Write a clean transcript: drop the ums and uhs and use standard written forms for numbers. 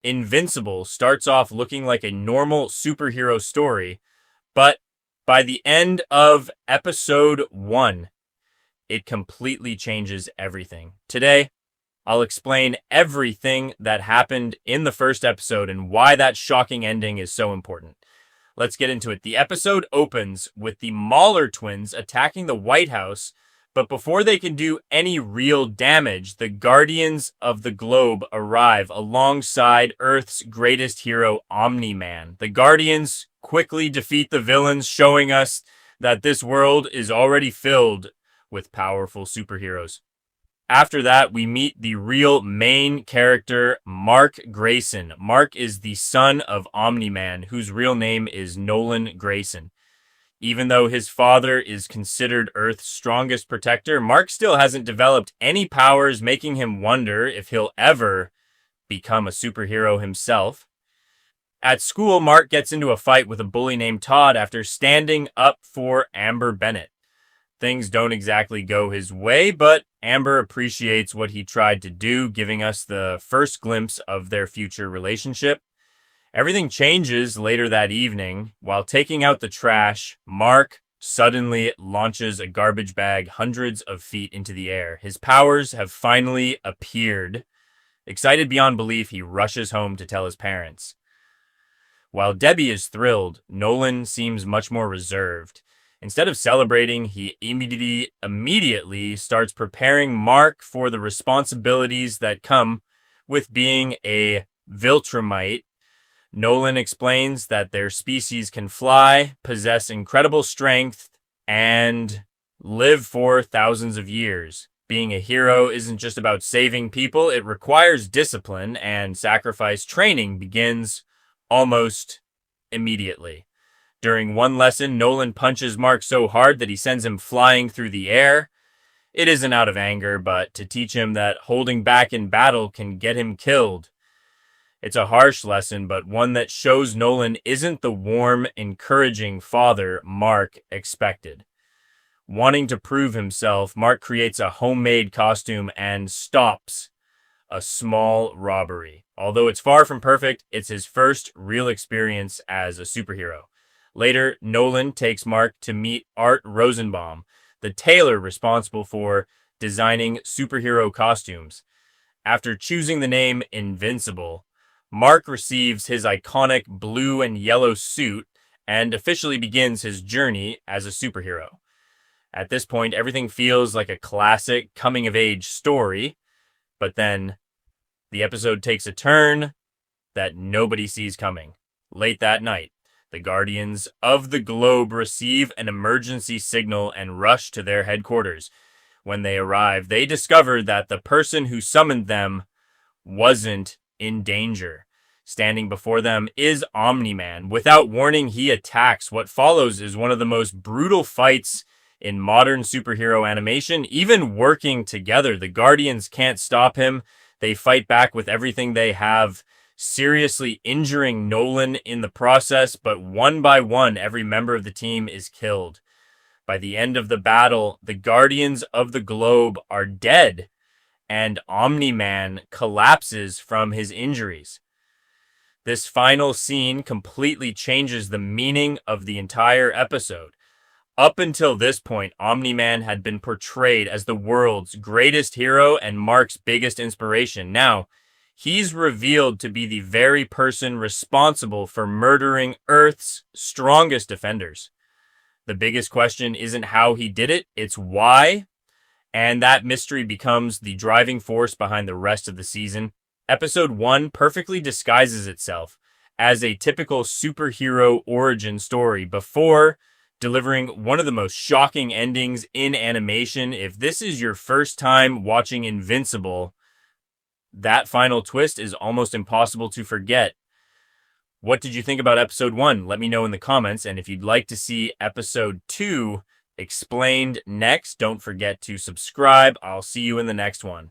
Invincible starts off looking like a normal superhero story, but by the end of episode 1, it completely changes everything. Today, I'll explain everything that happened in the first episode and why that shocking ending is so important. Let's get into it. The episode opens with the Mauler twins attacking the White House, but before they can do any real damage, the Guardians of the Globe arrive alongside Earth's greatest hero, Omni-man. The Guardians quickly defeat the villains, showing us that this world is already filled with powerful superheroes. After that, we meet the real main character, Mark Grayson. Mark is the son of Omni-man, whose real name is Nolan Grayson. Even though his father is considered Earth's strongest protector, Mark still hasn't developed any powers, making him wonder if he'll ever become a superhero himself. At school, Mark gets into a fight with a bully named Todd after standing up for Amber Bennett. Things don't exactly go his way, but Amber appreciates what he tried to do, giving us the first glimpse of their future relationship. Everything changes later that evening. While taking out the trash, Mark suddenly launches a garbage bag hundreds of feet into the air. His powers have finally appeared. Excited beyond belief, he rushes home to tell his parents. While Debbie is thrilled, Nolan seems much more reserved. Instead of celebrating, he immediately starts preparing Mark for the responsibilities that come with being a Viltrumite. Nolan explains that their species can fly, possess incredible strength, and live for thousands of years. Being a hero isn't just about saving people, it requires discipline, and sacrifice training begins almost immediately. During one lesson, Nolan punches Mark so hard that he sends him flying through the air. It isn't out of anger, but to teach him that holding back in battle can get him killed. It's a harsh lesson, but one that shows Nolan isn't the warm, encouraging father Mark expected. Wanting to prove himself, Mark creates a homemade costume and stops a small robbery. Although it's far from perfect, it's his first real experience as a superhero. Later, Nolan takes Mark to meet Art Rosenbaum, the tailor responsible for designing superhero costumes. After choosing the name Invincible, Mark receives his iconic blue and yellow suit and officially begins his journey as a superhero. At this point, everything feels like a classic coming-of-age story, but then the episode takes a turn that nobody sees coming. Late that night, the Guardians of the Globe receive an emergency signal and rush to their headquarters. When they arrive, they discover that the person who summoned them wasn't in danger. Standing before them is Omni-man. Without warning, he attacks. What follows is one of the most brutal fights in modern superhero animation. Even working together, the Guardians can't stop him. They fight back with everything they have, seriously injuring Nolan in the process, but one by one, every member of the team is killed. By the end of the battle, the Guardians of the Globe are dead, and Omni-man collapses from his injuries. This final scene completely changes the meaning of the entire episode. Up until this point, Omni-man had been portrayed as the world's greatest hero and Mark's biggest inspiration. Now, he's revealed to be the very person responsible for murdering Earth's strongest defenders. The biggest question isn't how he did it, it's why. And that mystery becomes the driving force behind the rest of the season. Episode 1 perfectly disguises itself as a typical superhero origin story before delivering one of the most shocking endings in animation. If this is your first time watching Invincible, that final twist is almost impossible to forget. What did you think about episode 1? Let me know in the comments. And if you'd like to see episode 2 explained next, don't forget to subscribe. I'll see you in the next one.